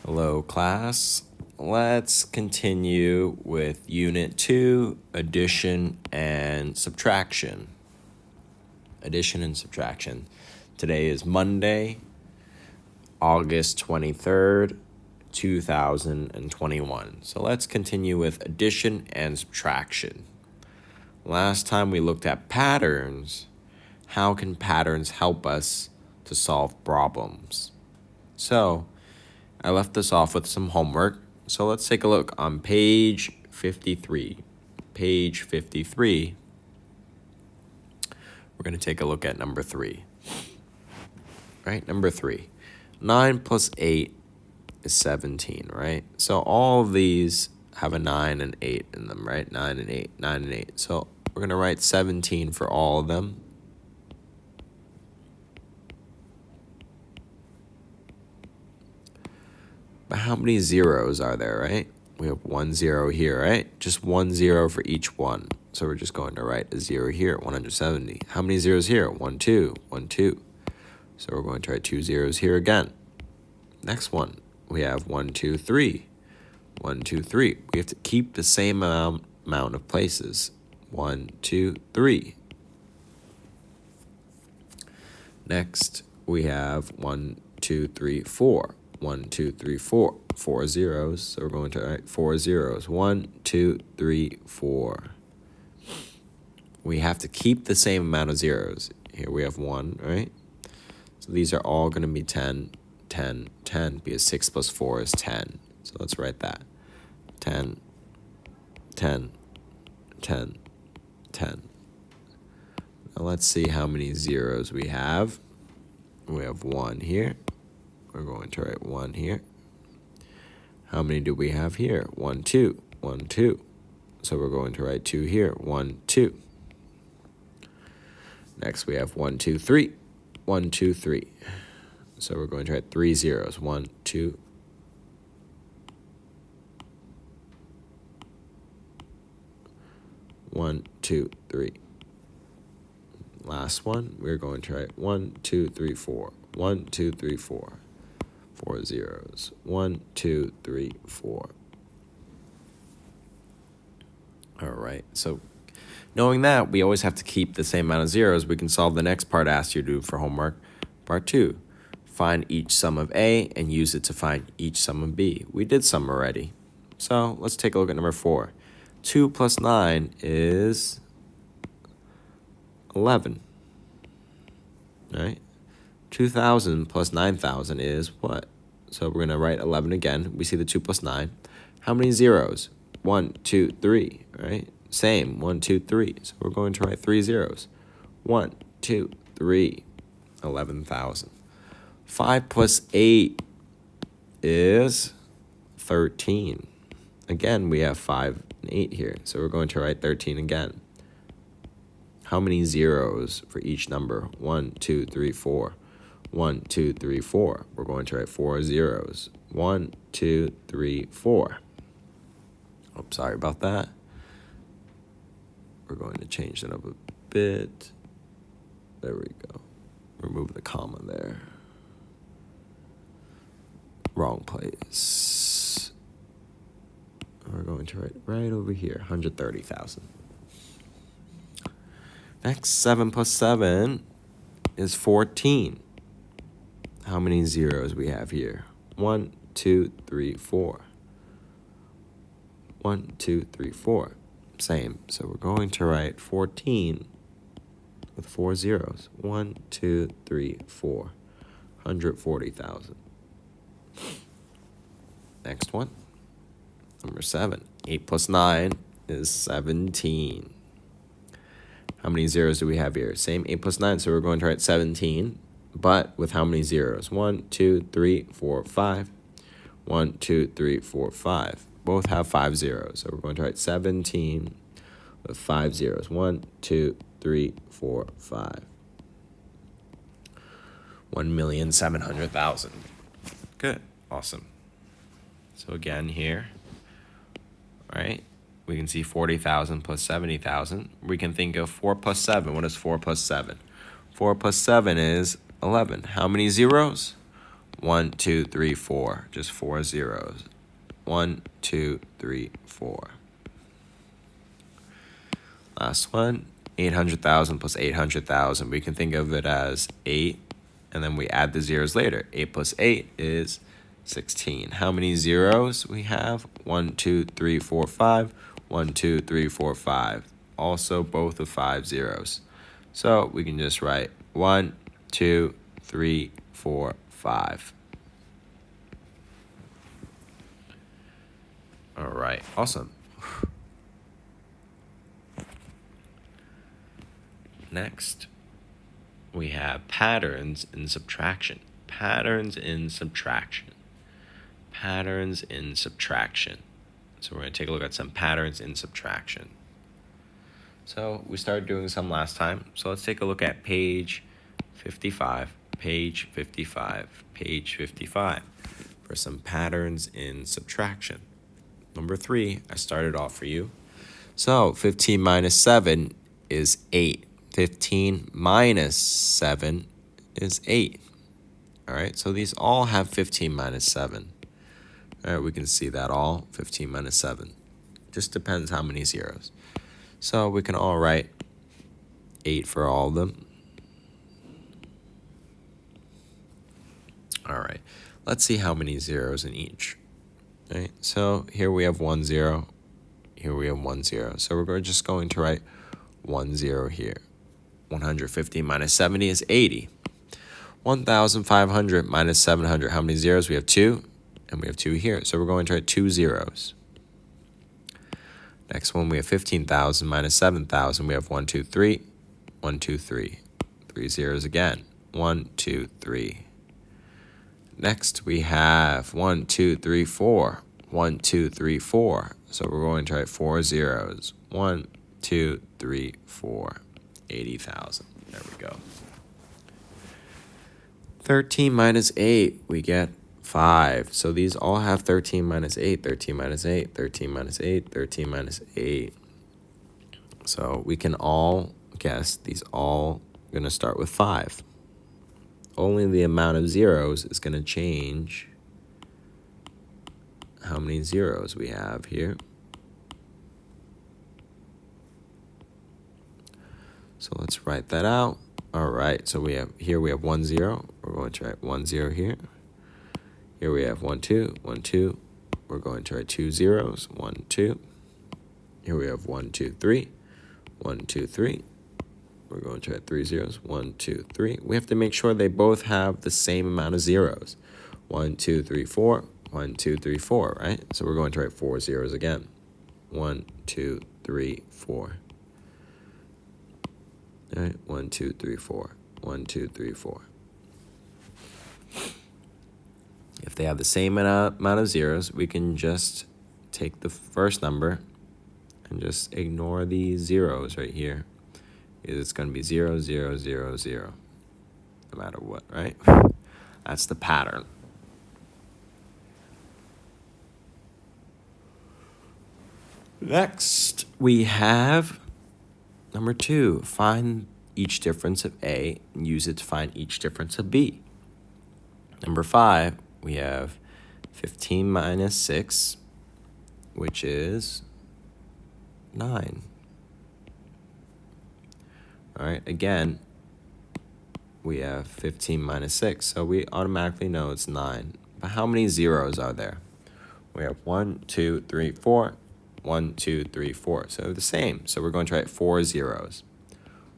Hello, class. Let's continue with Unit 2, Addition and Subtraction. Addition and Subtraction. Today is Monday, August 23rd, 2021. So let's continue with addition and subtraction. Last time we looked at patterns. How can patterns help us to solve problems? So I left us off with some homework. So let's take a look on page 53. Page 53, we're going to take a look at number 3. Right, number 3. 9 plus 8 is 17, right? So all of these have a 9 and 8 in them, right? 9 and 8, 9 and 8. So we're going to write 17 for all of them. But how many zeros are there, right? We have 1 0 here, right? Just 1 0 for each one. So we're just going to write a 0 here, 170. How many zeros here? 1, 2, 1, 2. So we're going to write 2 zeros here again. Next one, we have 1, 2, 3. 1, 2, 3. We have to keep the same amount of places. 1, 2, 3. Next, we have 1, 2, 3, 4. 1, 2, 3, 4. 4 zeros. So we're going to write 4 zeros. 1, 2, 3, 4. We have to keep the same amount of zeros. Here we have 1, right? So these are all going to be 10, 10, 10, because 6 plus 4 is 10. So let's write that. 10, 10, 10, 10. Now let's see how many zeros we have. We have 1 here. We're going to write 1 here. How many do we have here? 1, 2, 1, 2. So we're going to write 2 here. 1, 2. Next we have 1, 2, 3. 1, 2, 3. So we're going to write 3 zeros. 1, 2. 1, 2, 3. Last one, we're going to write 1, 2, 3, 4. 1, 2, 3, 4. 4 zeros. 1, 2, 3, 4. All right, so knowing that, we always have to keep the same amount of zeros. We can solve the next part asked you to do for homework. Part 2, find each sum of A and use it to find each sum of B. We did some already. So let's take a look at number 4. 2 plus 9 is 11. Right? 2,000 plus 9,000 is what? So we're going to write 11 again. We see the 2 plus 9. How many zeros? 1, 2, 3, right? Same, 1, 2, 3. So we're going to write 3 zeros. 1, 2, 3, 11,000. 5 plus 8 is 13. Again, we have 5 and 8 here. So we're going to write 13 again. How many zeros for each number? 1, 2, 3, 4. 1, 2, 3, 4. We're going to write 4 zeros. 1, 2, 3, 4. Oh, sorry about that. We're going to change that up a bit. There we go. Remove the comma there. Wrong place. We're going to write right over here, 130,000. Next, 7 plus 7 is 14. How many zeros we have here? 1, 2, 3, 4. 1, 2, 3, 4. Same. So we're going to write 14 with 4 zeros. 1, 2, 3, 4. 140,000. Next one. Number 7. 8 plus 9 is 17. How many zeros do we have here? Same, 8 plus 9, so we're going to write 17, but with how many zeros? 1, 2, 3, 4, 5. 1, 2, 3, 4, 5. Both have 5 zeros, so we're going to write 17 with 5 zeros. 1, 2, 3, 4, 5. 1,700,000. Good, awesome. So again here, right? We can see 40,000 plus 70,000. We can think of 4 plus 7. What is 4 plus 7? 4 plus 7 is 11. How many zeros? 1, 2, 3, 4. Just 4 zeros. 1, 2, 3, 4. Last one, 800,000 plus 800,000. We can think of it as 8, and then we add the zeros later. 8 plus 8 is 16. How many zeros we have? 1, 2, 3, 4, 5. 1, 2, 3, 4, 5. Also both of 5 zeros. So we can just write 1, 2, 3, 4, 5. All right, awesome. Next, we have patterns in subtraction. Patterns in subtraction. Patterns in subtraction. So we're going to take a look at some patterns in subtraction. So we started doing some last time. So let's take a look at page 55, page 55, page 55 for some patterns in subtraction. Number 3, I started off for you. So 15 minus 7 is 8. 15 minus 7 is 8. All right, so these all have 15 minus 7. All right, we can see that all 15 minus 7. Just depends how many zeros. So we can all write 8 for all of them. All right, let's see how many zeros in each. All right, so here we have 1 0. Here we have 1 0. So we're just going to write 1 0 here. 150 minus 70 is 80. 1,500 minus 700. How many zeros? We have 2, and we have 2 here. So we're going to write 2 zeros. Next one, we have 15,000 minus 7,000. We have 1, 2, 3. 1, 2, 3. 3 zeros again. 1, 2, 3. Next, we have 1, 2, 3, 4. 1, 2, 3, 4. So we're going to write 4 zeros. 1, 2, 3, 4. 80,000. There we go. 13 minus 8, we get 5. So these all have 13 minus 8, 13 minus 8, 13 minus 8, 13 minus 8. So we can all guess these all going to start with 5. Only the amount of zeros is going to change how many zeros we have here. So let's write that out. All right, so we have 1 0. We're going to write 1 0 here. Here we have 1 2, 1 2. We're going to write 2 zeros, 1 2. Here we have 1 2 3, 1 2 3. We're going to write 3 zeros, 1 2 3. We have to make sure they both have the same amount of zeros. 1 2 3 4, 1 2 3 4, right? So we're going to write 4 zeros again. 1 2 3 4. All right, 1 2 3 4. 1 2 3 4. If they have the same amount of zeros, we can just take the first number and just ignore these zeros right here. It's going to be 0 0 0 0, no matter what, right? That's the pattern. Next, we have number 2, find each difference of A and use it to find each difference of B. Number 5, we have 15 minus 6, which is 9. All right, again, we have 15 minus 6, so we automatically know it's 9. But how many zeros are there? We have 1, 2, 3, 4. 1, 2, 3, 4. So they're the same. So we're going to write 4 zeros.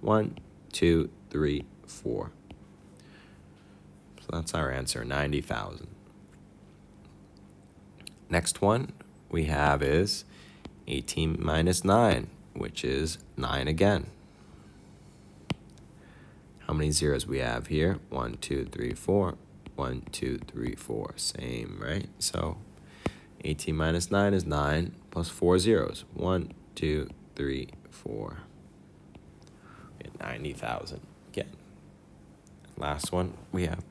1, 2, 3, 4. So that's our answer, 90,000. Next one we have is 18 minus 9, which is 9 again. How many zeros we have here? 1, 2, 3, 4. 1, 2, 3, 4. Same, right? So 18 minus 9 is 9 plus 4 zeros. 1, 2, 3, 4. We get 90,000 again. Last one, we have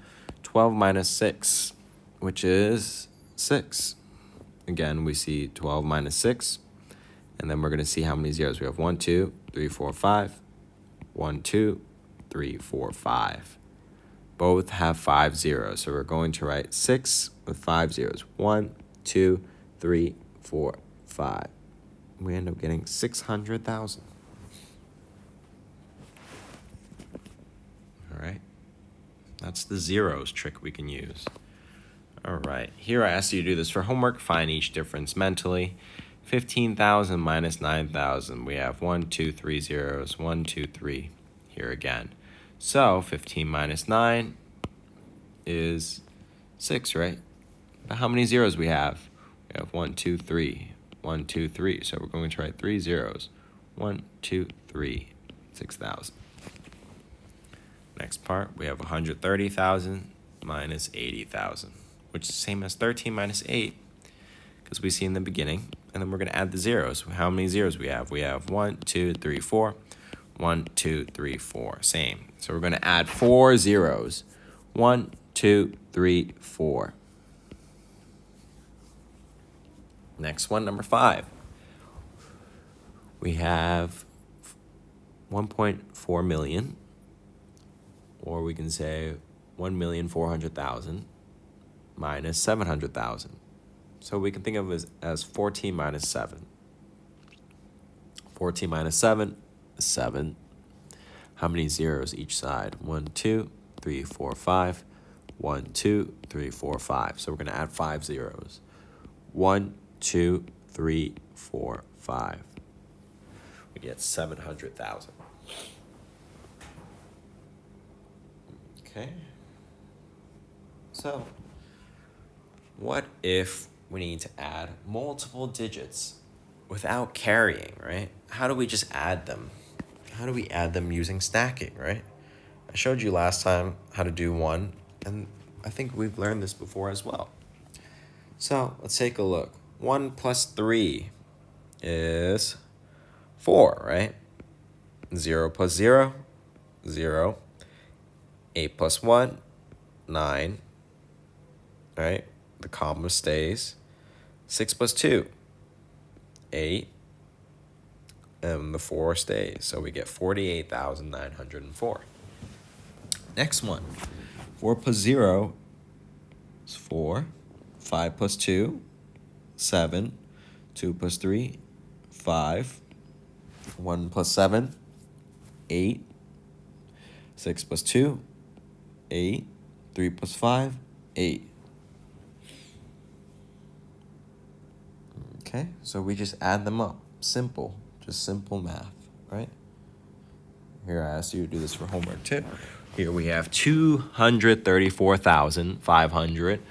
12 minus 6, which is 6. Again, we see 12 minus 6. And then we're going to see how many zeros. We have 1, 2, 3, 4, 5. 1, 2, 3, 4, 5. both have 5 zeros. So we're going to write 6 with 5 zeros. 1, 2, 3, 4, 5. We end up getting 600,000. All right. That's the zeros trick we can use. All right. Here I asked you to do this for homework. Find each difference mentally. 15,000 minus 9,000. We have 1, 2, 3 zeros. 1, 2, 3 here again. So 15 minus 9 is 6, right? But how many zeros we have? We have 1, 2, 3. 1, 2, 3. So we're going to write 3 zeros. 1, 2, 3, 6,000. Next part, we have 130,000 minus 80,000, which is the same as 13 minus 8, because we see in the beginning. And then we're going to add the zeros. How many zeros we have? We have 1, 2, 3, 4. 1, 2, 3, 4. Same. So we're going to add 4 zeros. 1, 2, 3, 4. Next one, number 5. We have 1.4 million, or we can say 1,400,000 minus 700,000. So we can think of it as 14 minus 7. 14 minus 7 is 7. How many zeros each side? 1, 2, 3, 4, 5. 1, 2, 3, 4, 5. So we're going to add 5 zeros. 1, 2, 3, 4, 5. We get 700,000. Okay. So, what if we need to add multiple digits without carrying, right? How do we just add them? How do we add them using stacking, right? I showed you last time how to do 1, and I think we've learned this before as well. So, let's take a look. 1 plus 3 is 4, right? 0 plus 0, 0. 8 plus 1, 9. Right? The comma stays. 6 plus 2, 8. And the 4 stays. So we get 48,904. Next one. 4 plus 0 is 4. 5 plus 2, 7. 2 plus 3, 5. 1 plus 7, 8. 6 plus 2, 8. 3 plus 5, 8. Okay, so we just add them up. Simple. Just simple math, right? Here I asked you to do this for homework too. Here we have 234,500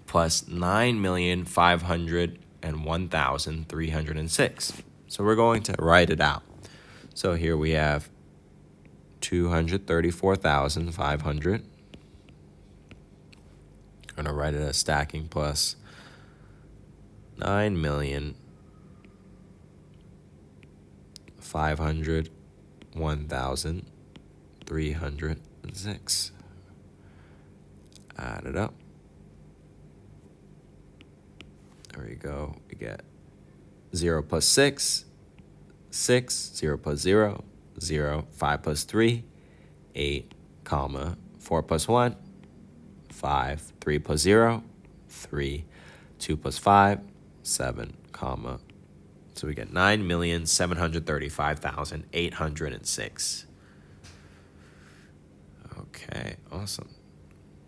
plus 9,501,306. So we're going to write it out. So here we have 234,500. I'm going to write it as stacking plus 9,501,306. Add it up. There we go. We get 0 plus 6, 6, 0 plus 0, 0, 5 plus 3, 8, comma, 4 plus 1, 5, 3 plus 0, 3, 2 plus 5, 7, comma. So we get 9,735,806. Okay, awesome.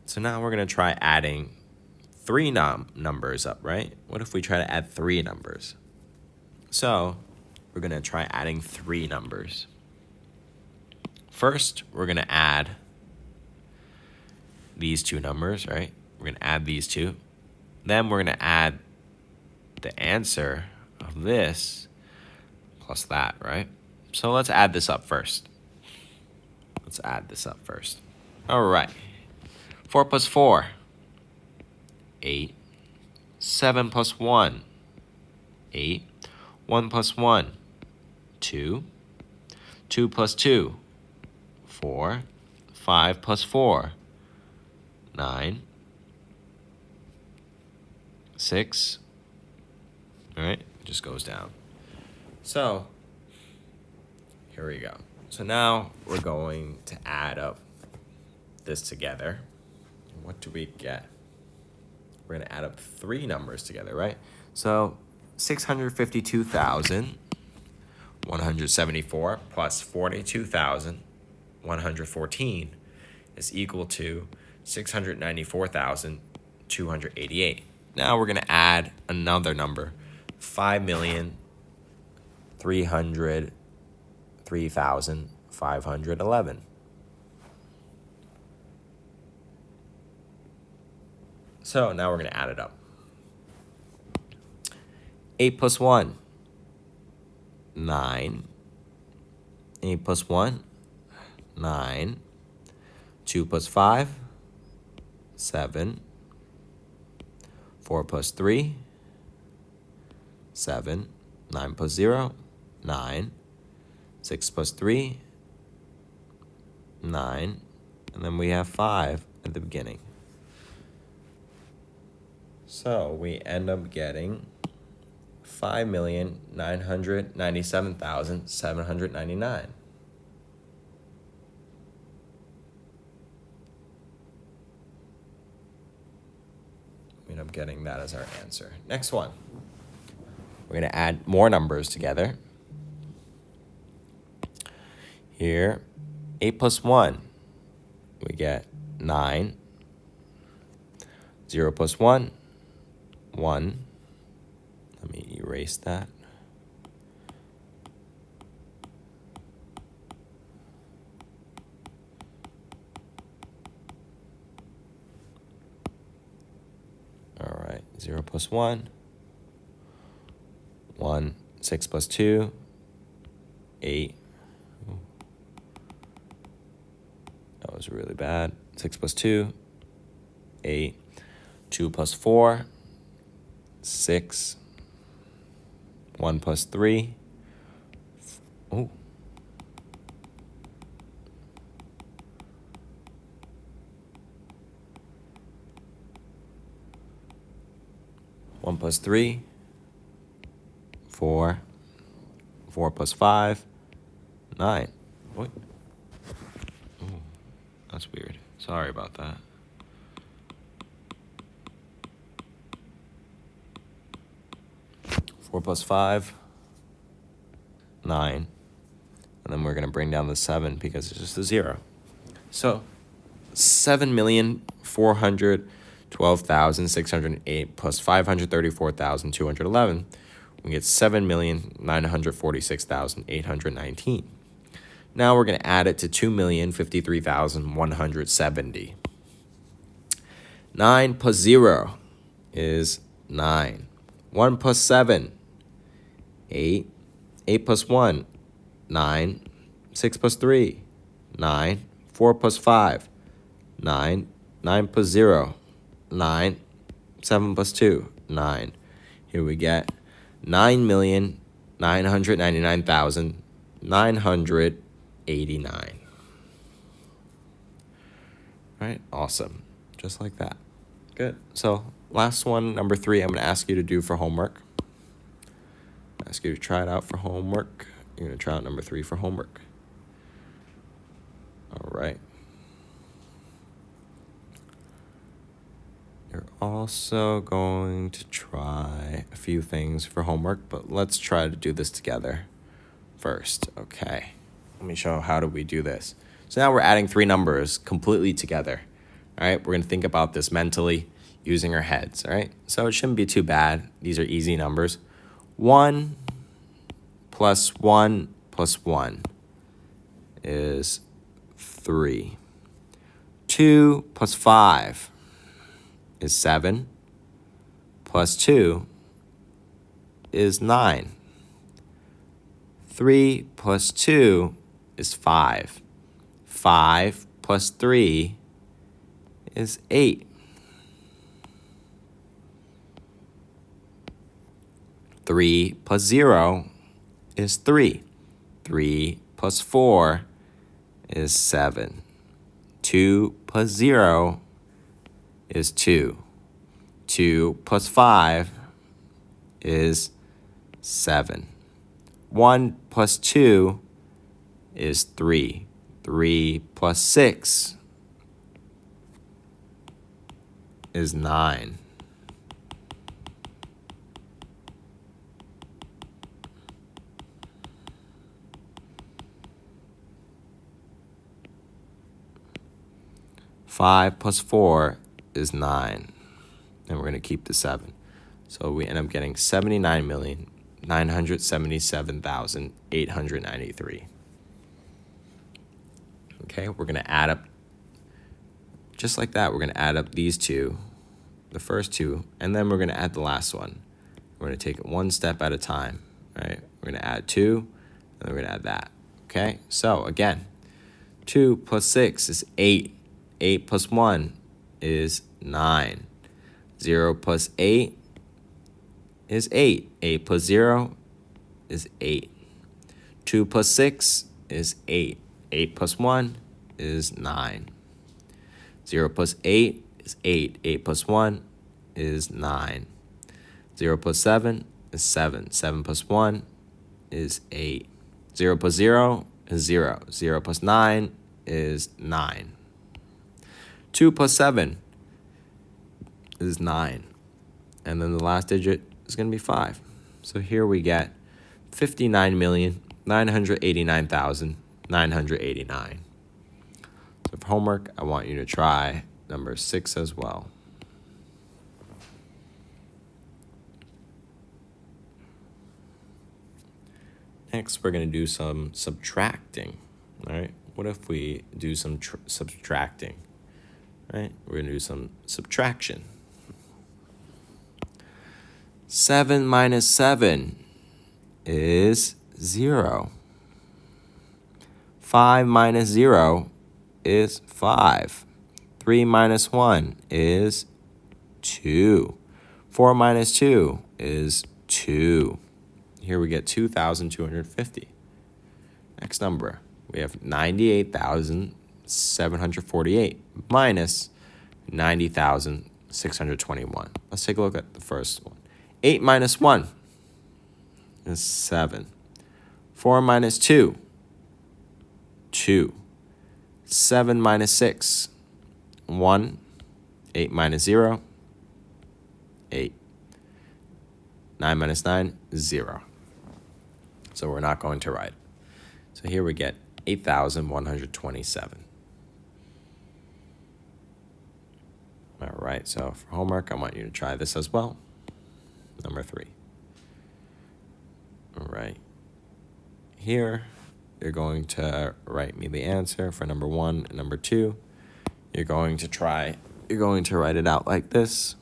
So now we're going to try adding 3 numbers up, right? What if we try to add 3 numbers? So we're going to try adding 3 numbers. First, we're going to add these 2 numbers, right? We're going to add these 2. Then we're going to add the answer of this plus that, right? So let's add this up first. All right. 4 plus 4, 8. 7 plus 1, 8. 1 plus 1, 2. 2 plus 2, 4. 5 plus 4, 9. 6. All right, it just goes down. So here we go. So now we're going to add up this together. what do we get? We're going to add up three numbers together, right? So 652,174 plus 42,114 is equal to 694,288. Now we're going to add another number, 5,303,511. So now we're going to add it up. 8 plus 1, 9. 8 plus 1, 9. 2 plus 5, 7. 4 plus 3, 7. 9 plus 0, 9. 6 plus 3, 9. And then we have 5 at the beginning. So we end up getting 5,997,799. We end up getting that as our answer. Next one. We're going to add more numbers together. Here, 8 plus 1, we get 9. 0 plus 1, 1. Let me erase that. All right, 0 plus 1, 1. 6 plus 2, 8. That was really bad. 6 plus 2, 8. 2 plus 4, 6. 1 plus 3. Oh. 1 plus 3, 4. 4 plus 5, 9. What? Oh, that's weird. Sorry about that. 4 plus 5, 9. And then we're going to bring down the 7 because it's just a 0. So 7,412,608 plus 534,211, we get 7,946,819. Now we're going to add it to 2,053,170. 9 plus 0 is 9. 1 plus 7, 8. 8 plus 1, 9. 6 plus 3, 9. 4 plus 5, 9. 9 plus 0, 9. 7 plus 2, 9. Here we get 9,999,989. All right, awesome. Just like that. Good. So last one, number 3, I'm going to ask you to do for homework. Ask you to try it out for homework. You're going to try out number 3 for homework. All right. You're also going to try a few things for homework, but let's try to do this together first. Okay. Let me show how do we do this. So now we're adding 3 numbers completely together. All right. We're going to think about this mentally using our heads. All right. So it shouldn't be too bad. These are easy numbers. 1 plus 1 plus 1 is 3. 2 plus 5 is 7. Plus 2 is 9. 3 plus 2 is 5. 5 plus 3 is 8. 3 plus 0 is 3. 3 plus 4 is 7. 2 plus 0 is 2. 2 plus 5 is 7. 1 plus 2 is 3. 3 plus 6 is 9. Five plus 4 is 9. And we're going to keep the 7. So we end up getting 79,977,893. Okay, we're going to add up, just like that, we're going to add up these two, the first two, and then we're going to add the last one. We're going to take it one step at a time, right? We're going to add 2, and then we're going to add that. Okay, so again, 2 plus 6 is 8. 8 plus 1 is 9. 0 plus 8 is 8. 8 plus 0 is 8. 2 plus 6 is 8. 8 plus 1 is 9. 0 plus 8 is 8. 8 plus 1 is 9. 0 plus 7 is 7. 7 plus 1 is 8. 0 plus 0 is 0. 0 plus 9 is 9. 2 plus 7 is 9. And then the last digit is going to be 5. So here we get 59,989,989. So for homework, I want you to try number 6 as well. Next, we're going to do some subtracting. All right. What if we do some subtracting? Right? We're going to do some subtraction. 7 minus 7 is 0. 5 minus 0 is 5. 3 minus 1 is 2. 4 minus 2 is 2. Here we get 2,250. Next number, we have 98,748 minus 90,621. Let's take a look at the first one. 8 minus 1 is 7. 4 minus 2, 2. 7 minus 6, 1. 8 minus 0, 8. 9 minus 9, 0. So we're not going to write. So here we get 8,127. All right, so for homework, I want you to try this as well. Number 3. All right. Here, you're going to write me the answer for number 1 and number 2. You're going to write it out like this.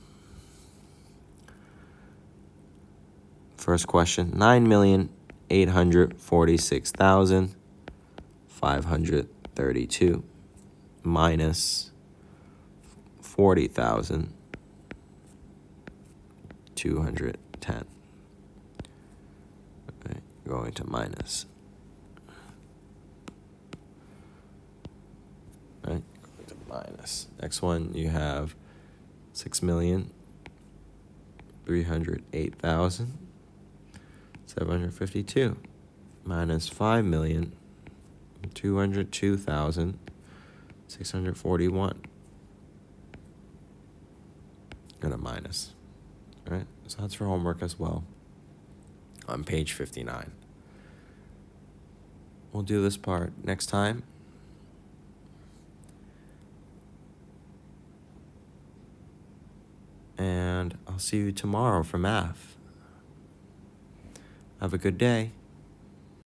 First question, 9,846,532 minus 40,210. Okay, going to minus. Right, going to minus. Next one, you have 6,308,752 minus 5,202,641. And a minus. All right, so that's for homework as well. On page 59. We'll do this part next time. And I'll see you tomorrow for math. Have a good day.